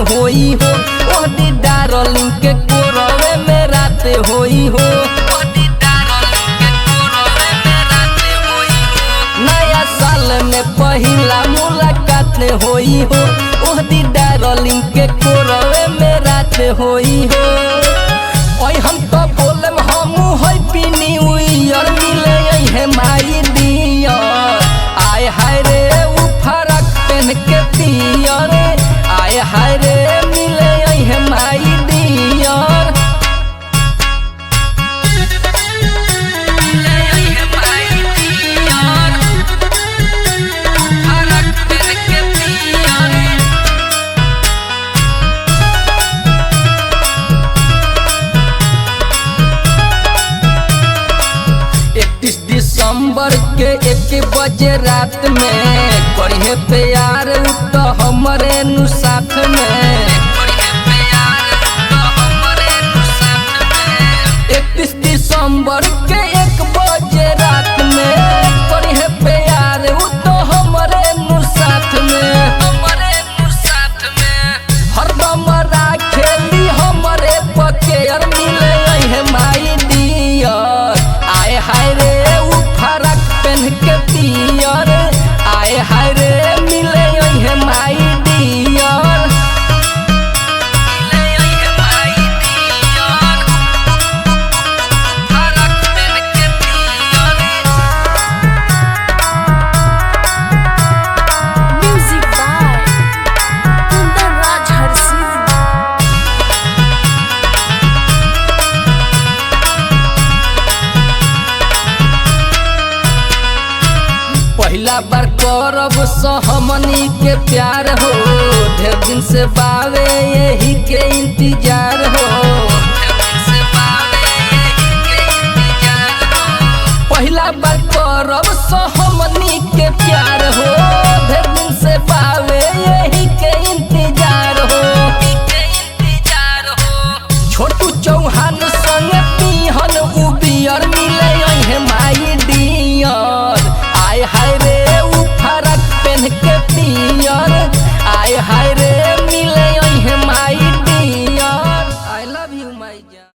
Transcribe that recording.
होई हो। ओदी डार्लिंग के कोरवे में रात होई हो। नया साल में पहिला मुलाकात होई हो। ओदी डार्लिंग के कोरवे में रात होई हो। ओए हम तो बोलम हमू हैप्पी न्यू ईयर मिले है माई डियर। आय हाय रे उ फरक पहन के पियर। आय हाय रे मिले है माई डियर। दिसंबर के 1 बजे रात में करिए प्यार तो हमरे नु साथ में। 31 दिसंबर के 1 बजे रात में करिए प्यार तो हमरे नु साथ में। हरदम राखेली हमरे पकेर मिले है माई डियर। आय हाय रे के पियर। आय हाय रे मिले है my dear. Music by Kundan Raj Harsingh. पहला बार करब सहमनी के प्यार हो। ढेर दिन से बावे यही के इंतजार हो। पहला बार करब सहमनी के प्यार हो। ढेर दिन से बावे यही के इंतजार हो। छोटू चौहान संग पीहन उबियर मिले है माई डियर। आय हाय रे उ फरक पहन के पियर। आय हाय रे मिले है my dear. I love you माई जान।